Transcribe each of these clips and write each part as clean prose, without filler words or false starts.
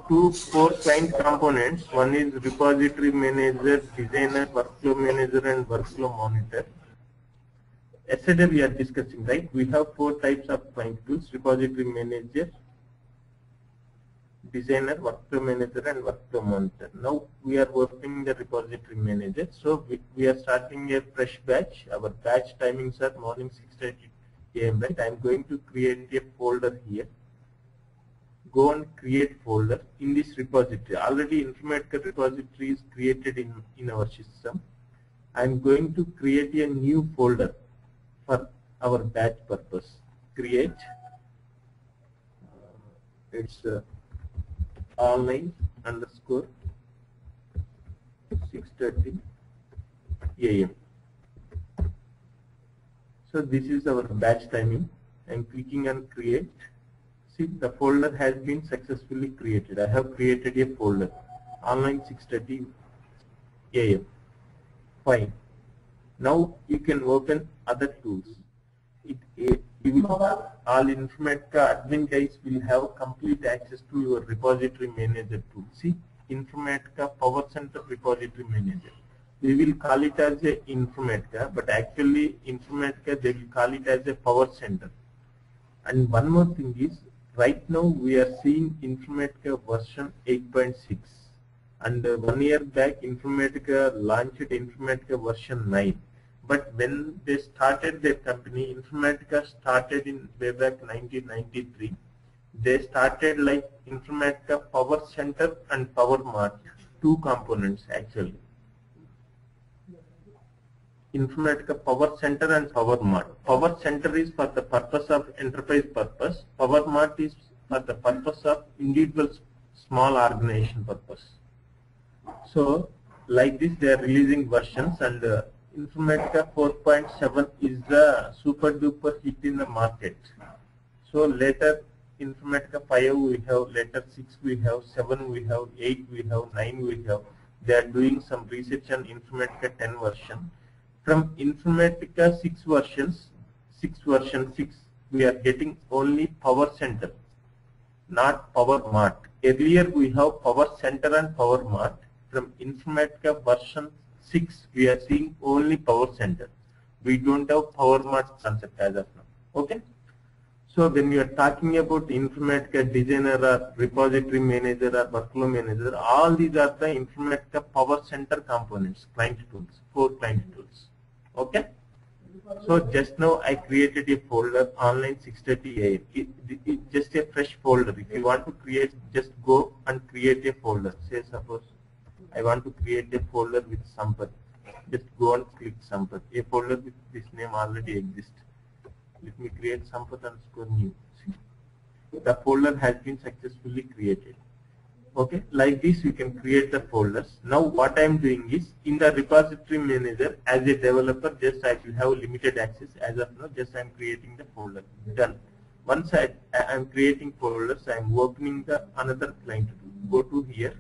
four client components. One is repository manager, designer, workflow manager, and workflow monitor. Yesterday we are discussing, right? We have four types of client tools: repository manager, designer, workflow manager, and workflow monitor. Now we are working the repository manager. So we are starting a fresh batch. Our batch timings are morning 6:30 a.m. right? I am going to create a folder here. Go and create folder in this repository. Already Informatica repository is created in our system. I am going to create a new folder for our batch purpose. Create. It's online underscore 6:30 a.m. So this is our batch timing. I am clicking on create. See, the folder has been successfully created. I have created a folder, online 6:30 a.m. Fine. Now you can open other tools. All Informatica admin guys will have complete access to your repository manager tool. See, Informatica Power Center Repository Manager. We will call it as a Informatica, but actually Informatica they will call it as a Power Center. And one more thing is, right now we are seeing Informatica version 8.6, and 1 year back Informatica launched Informatica version 9. But when they started their company, Informatica started in way back 1993. They started like Informatica Power Center and Power Mart, two components actually. Informatica Power Center and Power Mart. Power Center is for the purpose of enterprise purpose. Power Mart is for the purpose of individual small organization purpose. So like this they are releasing versions, and Informatica 4.7 is the super duper hit in the market. So later Informatica 5 we have, later 6 we have, 7 we have, 8 we have, 9 we have. They are doing some research on Informatica 10 version. From Informatica 6 versions, version 6, we are getting only Power Center, not Power Mart. Earlier we have Power Center and Power Mart. From Informatica version 6, we are seeing only Power Center. We don't have Power Mart concept as of now. Okay. So when you are talking about Informatica Designer or Repository Manager or Workflow Manager, all these are the Informatica Power Center components, client tools, 4 client tools. Okay. So just now I created a folder, online 6:30 a.m. It's just a fresh folder. If you want to create, just go and create a folder. Say suppose I want to create a folder with Sampath. Just go and click Sampath. A folder with this name already exists. Let me create Sampath underscore new. See, the folder has been successfully created. Okay, like this you can create the folders. Now what I am doing is, in the repository manager as a developer, just I will have limited access as of now. Just I am creating the folder. Done. Once I am creating folders, I am opening the another client tool. Go to here.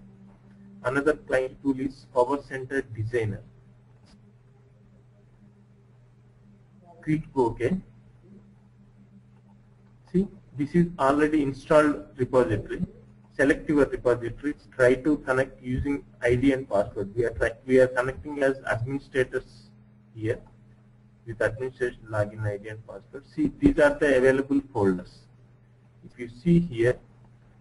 Another client tool is Power Center Designer. Click OK. See, this is already installed repository. Select your repository. Try to connect using ID and password. We are connecting as administrators here with administration login ID and password. See, these are the available folders. If you see here,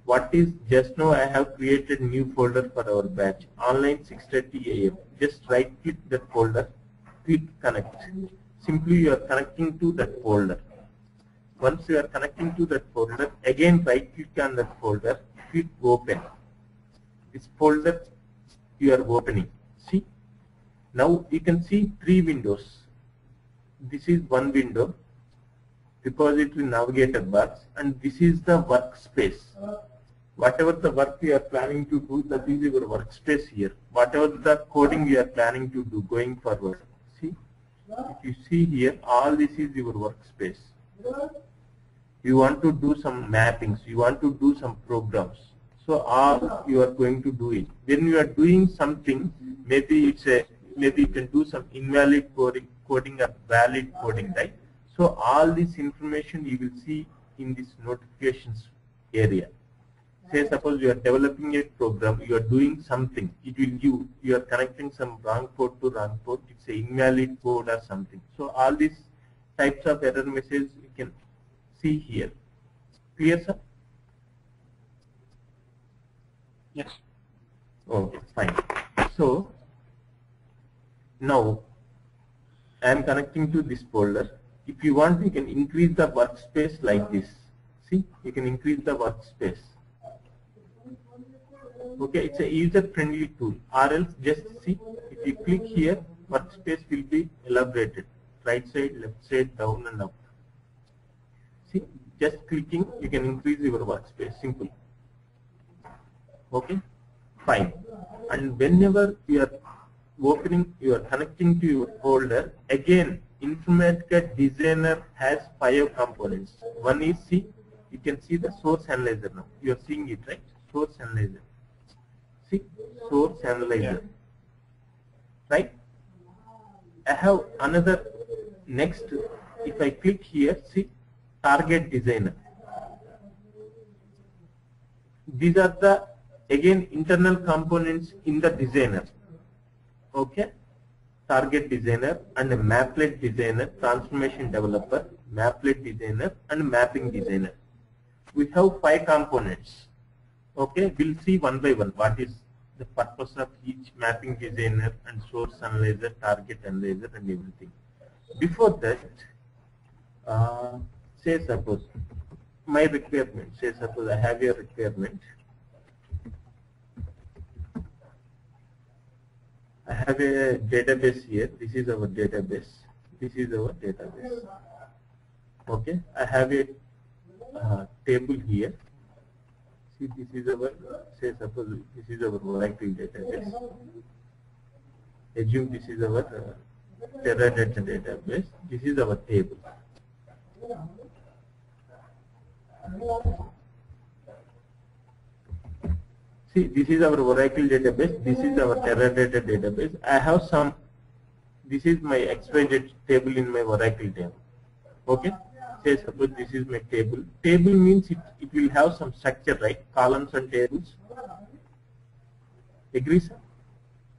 what is just now I have created new folder for our batch, online 6:30 a.m. Just right click that folder, click connect. Simply you are connecting to that folder. Once you are connecting to that folder, again right click on that folder, click open. This folder you are opening. See, now you can see 3 windows. This is one window, repository navigator box, and this is the workspace. Whatever the work you are planning to do, that is your workspace here. Whatever the coding you are planning to do going forward. See, if you see here, all this is your workspace. You want to do some mappings, you want to do some programs. So all you are going to do it. When you are doing something, maybe you can do some invalid coding or valid coding, right? So all this information you will see in this notifications area. say suppose you are developing a program, you are doing something, it will give, you are connecting some wrong port to wrong port, it's a invalid code or something. So all these types of error messages you can see here. Clear, sir? Yes. Okay, fine. So now I am connecting to this folder. If you want, you can increase the workspace like this. See, you can increase the workspace. Okay, it's a user-friendly tool. Or else just see, if you click here, workspace will be elaborated. Right side, left side, down and up. See, just clicking, you can increase your workspace. Simple. Okay, fine. And whenever you are opening, you are connecting to your folder, again, Informatica Designer has 5 components. One is, see, you can see the source analyzer now. You are seeing it, right? Source analyzer. See, source analyzer. Yeah. Right? I have another, next, if I click here, see, target designer. These are the, again, internal components in the designer. Okay? Target designer and a maplet designer, transformation developer, maplet designer and mapping designer. We have 5 components. Okay, we'll see one by one what is the purpose of each mapping designer and source analyzer, target analyzer and everything. Before that, say suppose my requirement, say suppose I have a requirement. I have a database here. This is our database. This is our database. Okay. I have a table here. See, this is our, say suppose this is our Oracle database. Assume this is our Teradata database. This is our table. See, this is our Oracle database, this is our Teradata database. I have some, this is my XYZ table in my Oracle table. Okay? Say suppose this is my table. Table means it will have some structure, right? Columns and tables. Agree, sir?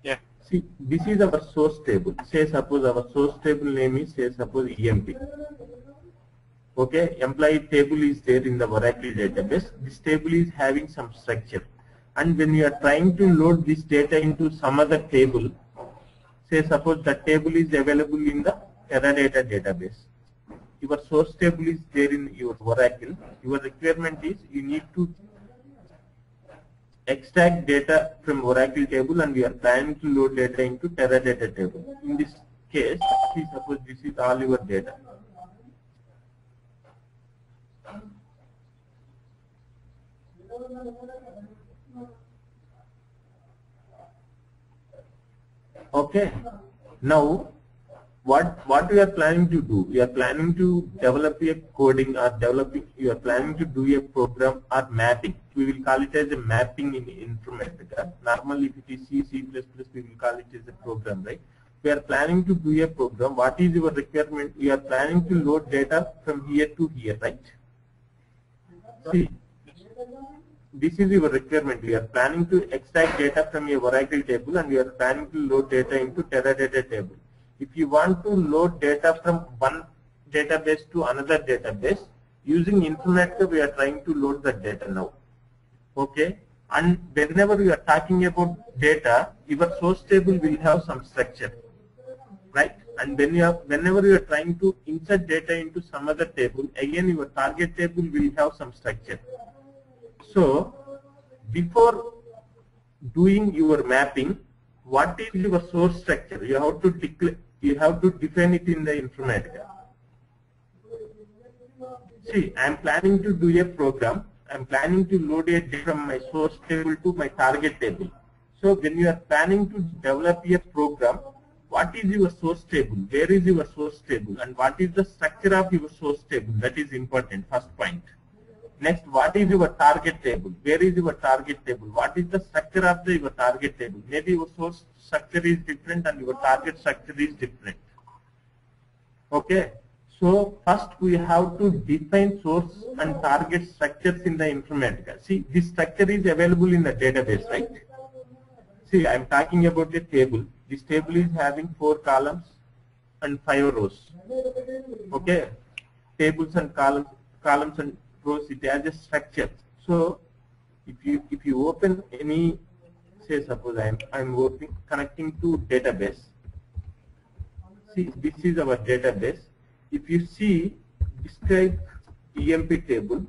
Yeah. See, this is our source table. Say suppose our source table name is, say suppose EMP. Okay? Employee table is there in the Oracle database. This table is having some structure. And when you are trying to load this data into some other table, say suppose the table is available in the Teradata database. Your source table is there in your Oracle. Your requirement is you need to extract data from Oracle table and we are planning to load data into Teradata table. In this case, see suppose this is all your data. Okay. Now, what we are planning to do? We are planning to develop a coding or you are planning to do a program or mapping. We will call it as a mapping in Informatica. Normally, if it is C, C++, we will call it as a program, right? We are planning to do a program. What is your requirement? We are planning to load data from here to here, right? See, this is your requirement. We are planning to extract data from your Oracle table and we are planning to load data into Teradata table. If you want to load data from one database to another database, using Informatica we are trying to load the data now. Okay? And whenever you are talking about data, your source table will have some structure. Right? And whenever you are trying to insert data into some other table, again your target table will have some structure. So, before doing your mapping, what is your source structure? You have to declare, you have to define it in the Informatica. See, I am planning to do a program. I am planning to load a data from my source table to my target table. So, when you are planning to develop a program, what is your source table? Where is your source table? And what is the structure of your source table? That is important, first point. Next, what is your target table? Where is your target table? What is the structure of your target table? Maybe your source structure is different and your target structure is different. Okay. So first we have to define source and target structures in the Informatica. See, this structure is available in the database, right? See, I'm talking about a table. This table is having 4 columns and 5 rows. Okay, tables and columns and rows, it has a structure. So if you open any, say suppose I'm connecting to database. See, this is our database. If you see describe EMP table,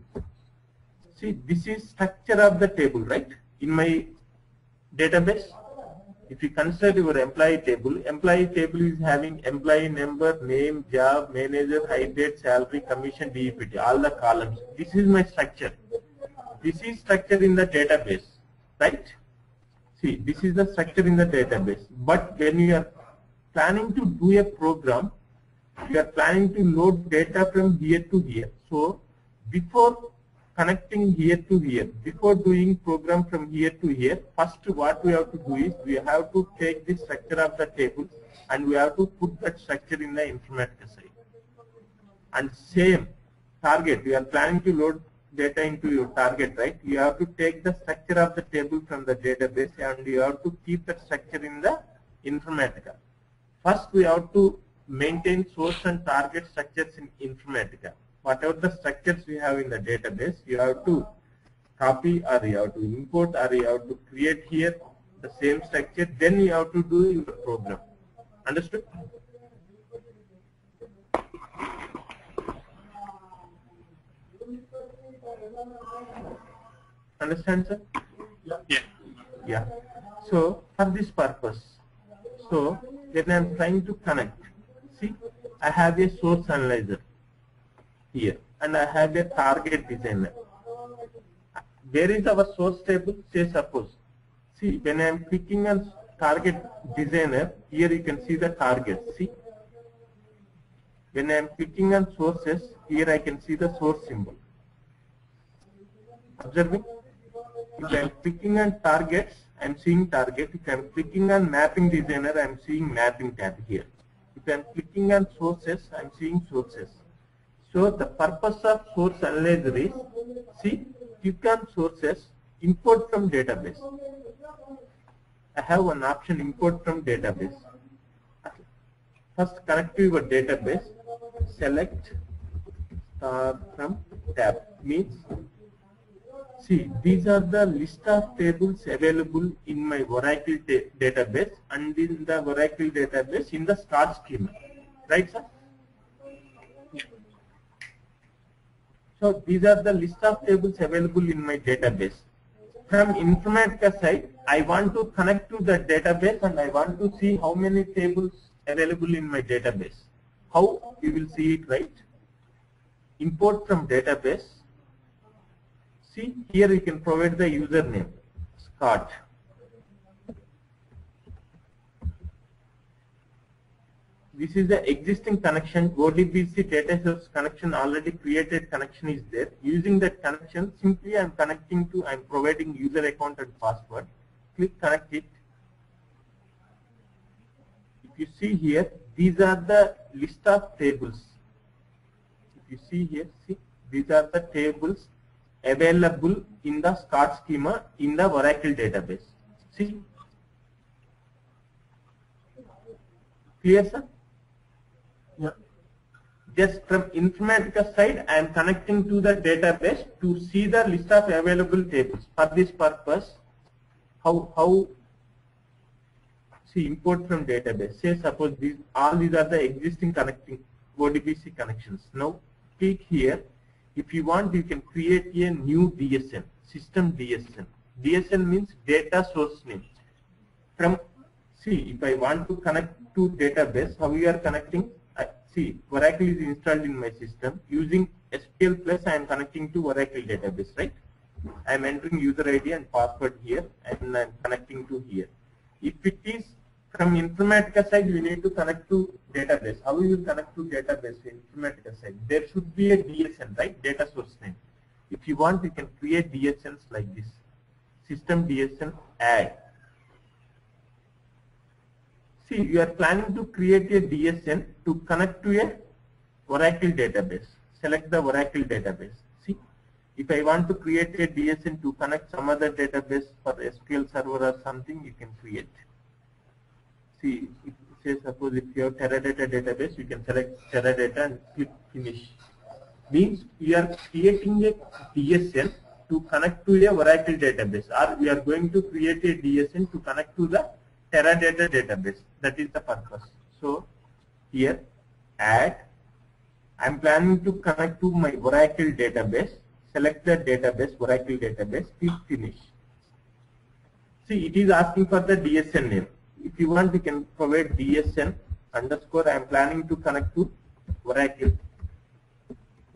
see, this is structure of the table, right? In my database, if you consider your employee table is having employee number, name, job, manager, height, date, salary, commission, DEPT, all the columns. This is my structure. This is structure in the database, right? See, this is the structure in the database. But when you are planning to do a program, you are planning to load data from here to here. So before connecting here to here, before doing program from here to here, first what we have to do is we have to take the structure of the table and we have to put that structure in the Informatica side. And same target, you are planning to load data into your target, right? You have to take the structure of the table from the database and you have to keep that structure in the Informatica. First we have to maintain source and target structures in Informatica. Whatever the structures we have in the database, you have to copy or you have to import or you have to create here the same structure, then you have to do your program. Understood? Understand, sir? Yeah. Yeah. So for this purpose, so when I am trying to connect, see, I have a source analyzer here and I have a target designer. Where is our source table? Say suppose, see, when I am clicking on target designer, here you can see the target. See, when I am clicking on sources, here I can see the source symbol. Observing? If I am clicking on targets, I am seeing target. If I am clicking on mapping designer, I am seeing mapping tab here. If I am clicking on sources, I am seeing sources. So the purpose of source analyzer is, see, click on sources, import from database. I have one option, import from database. First connect to your database, select from tab, means, see, these are the list of tables available in my Oracle database and in the Oracle database in the start schema. Right, sir? So these are the list of tables available in my database. From Informatica side, I want to connect to the database and I want to see how many tables available in my database. How? You will see it, right? Import from database. See, here you can provide the username, Scott. This is the existing connection, ODBC data source connection, already created connection is there. Using that connection, simply I am connecting to, I am providing user account and password. Click connect it. If you see here, these are the list of tables. If you see here, see, these are the tables available in the start schema in the Oracle database. See? Clear, sir? Yeah. Just from Informatica side, I am connecting to the database to see the list of available tables. For this purpose, how see, import from database. Say suppose all these are the existing connecting ODBC connections. Now click here. If you want, you can create a new DSN, system DSN. DSN means data source name. From, see, if I want to connect to database, how we are connecting? See, Oracle is installed in my system. Using SQL Plus, I am connecting to Oracle database, right? I am entering user ID and password here, and I am connecting to here. If it is from Informatica side, we need to connect to database. How we will connect to database in Informatica side? There should be a DSN, right? Data source name. If you want, you can create DSNs like this. System DSN add. See, you are planning to create a DSN to connect to a Oracle database. Select the Oracle database. See, if I want to create a DSN to connect some other database for SQL server or something, you can create. See, say suppose if you have Teradata database, you can select Teradata and click finish. Means we are creating a DSN to connect to a Oracle database, or we are going to create a DSN to connect to the Teradata database. That is the purpose. So here add, I am planning to connect to my Oracle database. Select the database, Oracle database, click finish. See, it is asking for the DSN name. If you want, you can provide DSN underscore. I am planning to connect to Oracle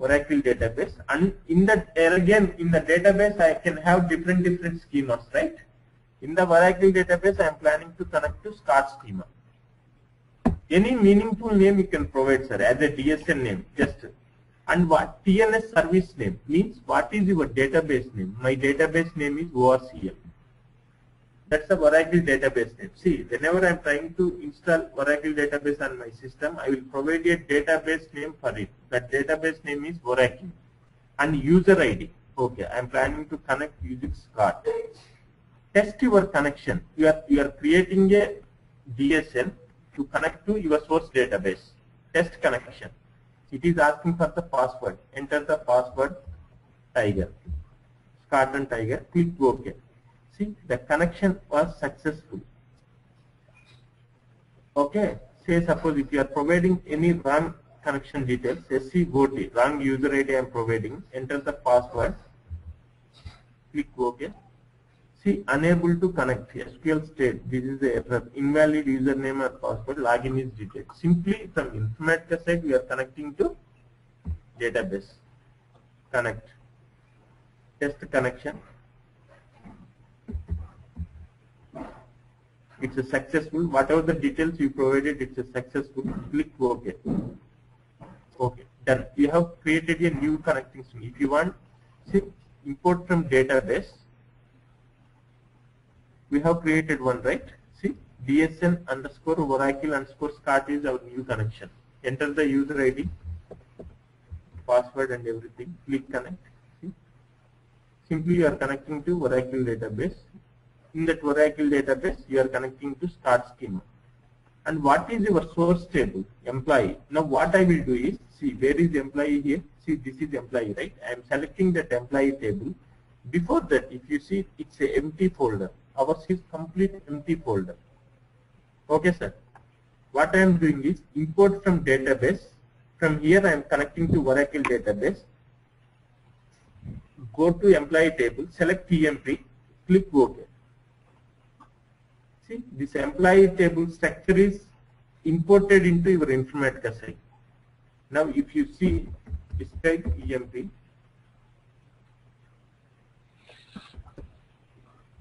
database, and in that again in the database I can have different schemas, right? In the Oracle database I am planning to connect to Scott schema. Any meaningful name you can provide, sir, as a DSN name, just. And what TLS service name means, what is your database name? My database name is ORCL. That's the Oracle database name. See, whenever I am trying to install Oracle database on my system, I will provide a database name for it. That database name is Oracle. And user ID. Okay, I am planning to connect using Scott. Test your connection. You are creating a DSN to connect to your source database. Test connection. It is asking for the password. Enter the password Tiger. Scott and Tiger. Click OK. See, the connection was successful. Okay. Say suppose if you are providing any wrong connection details, SCOT, wrong user ID I am providing. Enter the password. Click OK. See, unable to connect. SQL state. This is the error. Invalid username or password. Login is detailed. Simply from Informatica side, we are connecting to database. Connect. Test connection. It's a successful. Whatever the details you provided, it's a successful. Click OK. Okay. Done. You have created a new connecting string. If you want, see, import from database. We have created one, right? See, DSN underscore Oracle underscore Scott is our new connection. Enter the user ID, password and everything. Click connect. See? Simply you are connecting to Oracle database. In that Oracle database, you are connecting to Scott schema. And what is your source table? Employee. Now what I will do is, see, where is employee here? See, this is employee, right? I am selecting that employee table. Before that, if you see, it's a empty folder. Ours is complete empty folder. Okay, sir. What I am doing is import from database. From here I am connecting to Oracle database. Go to employee table, select TMP, click OK. See, this employee table structure is imported into your Informatica site. Now if you see, describe EMP.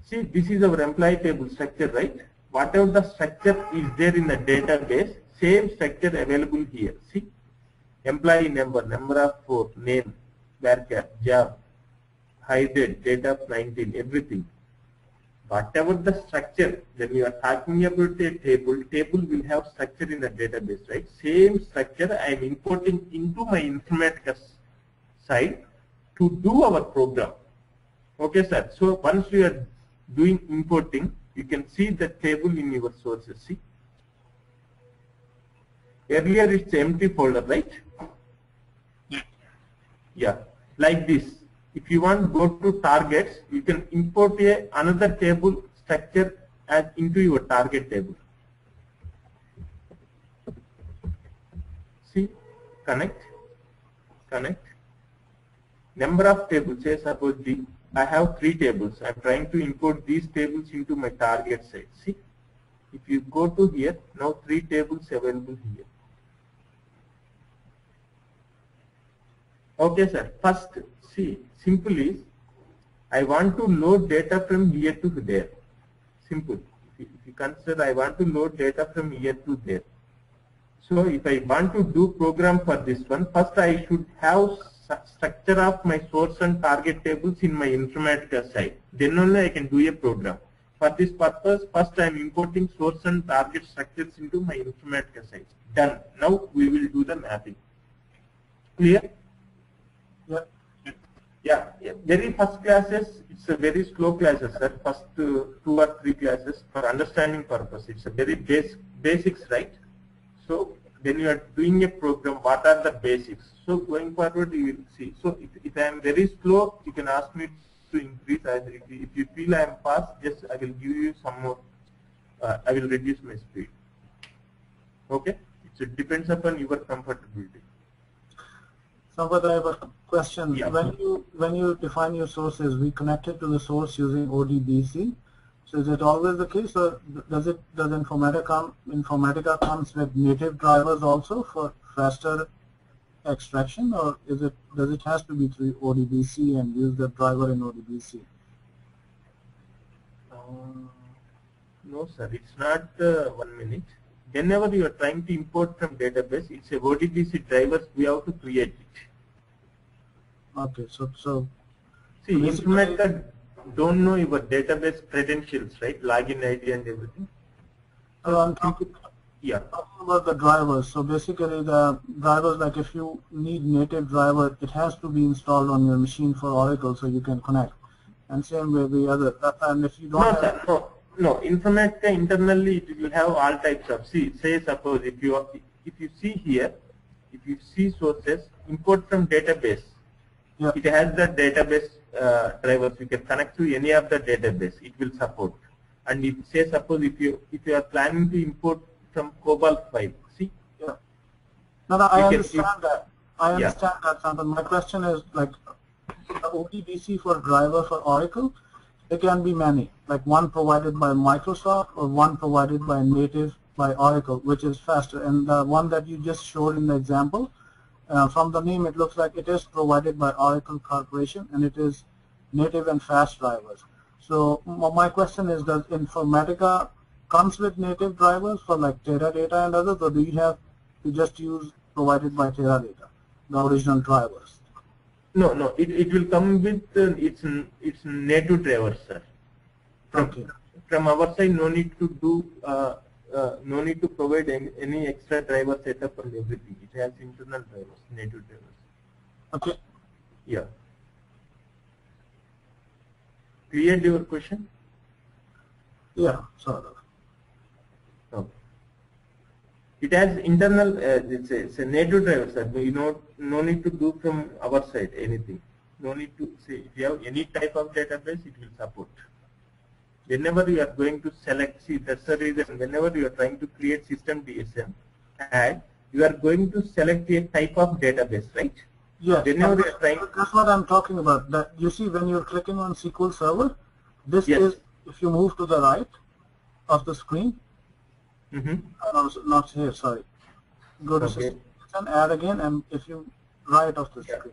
See, this is our employee table structure, right? Whatever the structure is there in the database, same structure available here. See, employee number, number of 4, name, varchar, job, high date, date of 19, everything. Whatever the structure, when you are talking about a table, table will have structure in the database, right? Same structure I am importing into my Informatica site to do our program. Okay, sir. So once you are doing importing, you can see the table in your sources. See, earlier it's empty folder, right? Yeah, like this. If you want go to targets, you can import another table structure as into your target table. See, connect. Number of tables. Say suppose I have 3 tables. I am trying to import these tables into my target site. See, if you go to here, now 3 tables available here. Okay, sir. First, see, simple is, I want to load data from here to there. Simple. If you consider, I want to load data from here to there. So if I want to do program for this one, first I should have structure of my source and target tables in my Informatica site. Then only I can do a program. For this purpose, first I am importing source and target structures into my Informatica site. Done. Now we will do the mapping. Clear? Yeah. Yeah, very first classes, it's a very slow classes, sir. First 2 or 3 classes for understanding purpose. It's a very basics, right? So when you are doing a program, what are the basics? So going forward, you will see. So if I am very slow, you can ask me to increase. If you feel I am fast, just I will give you some more. I will reduce my speed. Okay? It depends upon your comfortability. Sampath, I have a question. Yeah. When you define your sources, we connect it to the source using ODBC. So is it always the case, or does Informatica comes with native drivers also for faster extraction, or does it has to be through ODBC and use the driver in ODBC? No, sir. It's not 1 minute. Whenever you are trying to import from database, it's a ODBC drivers. We have to create it. Okay, so See, Informatica don't know your database credentials, right? Login ID and everything. I'm talking about the drivers. So basically, the drivers, like if you need native driver, it has to be installed on your machine for Oracle, so you can connect. And same way the other. And if you don't No, sir. No. Informatica internally it will have all types of. See, say suppose if you see here, if you see sources, import from database. Yeah. It has the database drivers. You can connect to any of the database. It will support. And if say suppose if you are planning to import from COBOL file, see. Yeah. No, I understand that. I understand that, Sampath. My question is like the ODBC for driver for Oracle. There can be many, like one provided by Microsoft or one provided by native by Oracle, which is faster. And the one that you just showed in the example, from the name, it looks like it is provided by Oracle Corporation, and it is native and fast drivers. So my question is, does Informatica comes with native drivers for like Teradata and others, or do you have to just use provided by Teradata, the original drivers? No. It will come with its native drivers, sir. From our side, no need to do. No need to provide any extra driver setup and everything. It has internal drivers, native drivers. Okay. Yeah. Cleared your question? Yeah, sort of. Okay. It has internal. It's a native driver, sir. No need to do from our side anything. No need to say if you have any type of database, it will support. Whenever you are going to select, see that's the reason, whenever you are trying to create system DSM, and you are going to select a type of database, right? Yes, whenever you are trying, that's what I'm talking about. That you see when you're clicking on SQL Server, this is, if you move to the right of the screen, not here, sorry. Go to system and add again, and if you right of the screen,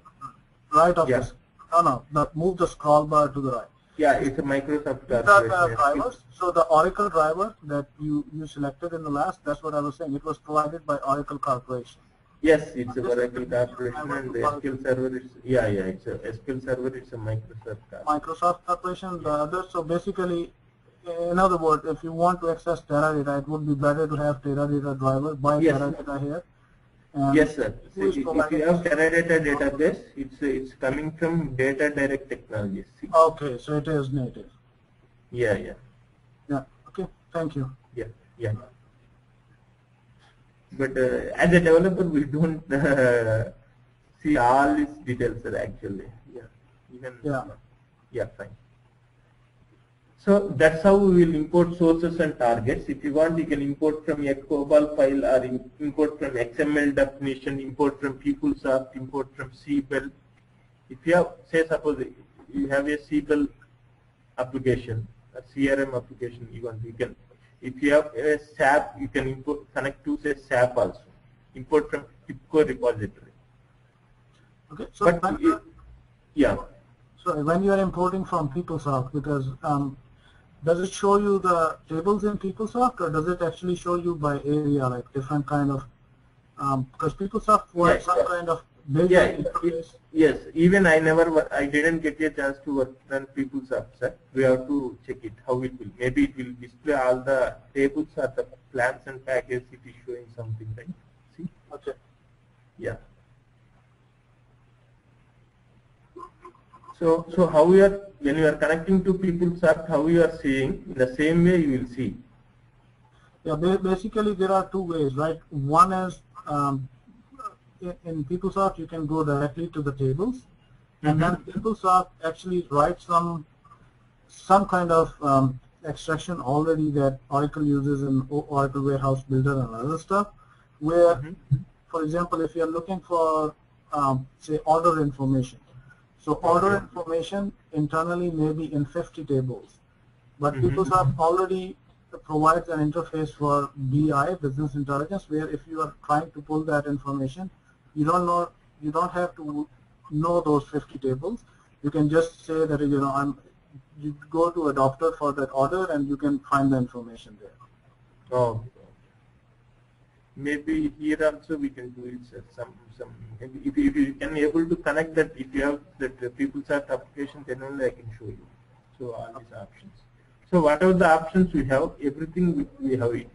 right of the screen, move the scroll bar to the right. Yeah, it's a Microsoft drivers. So the Oracle driver that you selected in the last, that's what I was saying. It was provided by Oracle Corporation. Yes, it's a Oracle Corporation, and the SQL Server is it's a SQL Server. It's a Microsoft Corporation. The other, so basically, in other words, if you want to access Teradata, it would be better to have Teradata driver by Teradata here. Yes, sir. So if you have Teradata database, it's coming from Data Direct Technologies. See? Okay, so it is native. Yeah. Okay, thank you. Yeah. But as a developer, we don't see all these details, sir, actually. Fine. So that's how we will import sources and targets. If you want, you can import from a COBOL file, or import from XML definition, import from PeopleSoft, import from CBEL. If you have, say suppose you have a CBEL application, a CRM application, you can. If you have a SAP, you can connect to say SAP also. Import from TIBCO repository. Okay, so So when you are importing from PeopleSoft, because does it show you the tables in PeopleSoft, or does it actually show you by area, like different kind of, because PeopleSoft was some kind of big interface? Yes, even I didn't get a chance to work on PeopleSoft, sir. We have to check it, how it will. Maybe it will display all the tables or the plans and packages, it is showing something, right? See? Okay. Yeah. So how you are, when you are connecting to PeopleSoft, how you are seeing, in the same way you will see. Yeah, basically there are two ways, right? One is in PeopleSoft you can go directly to the tables, and then PeopleSoft actually writes some kind of extraction already that Oracle uses in Oracle Warehouse Builder and other stuff, where, for example, if you're looking for, say, order information. So order information internally may be in 50 tables, but PeopleSoft already provides an interface for BI, business intelligence, where if you are trying to pull that information, you don't have to know those 50 tables. You can just say that, you know, you go to Adopter for that order and you can find the information there. Oh, maybe here also we can do it. Maybe if you can able to connect that, if you have that PeopleSoft application, then only I can show you. So all these options. So whatever the options we have, everything we have it.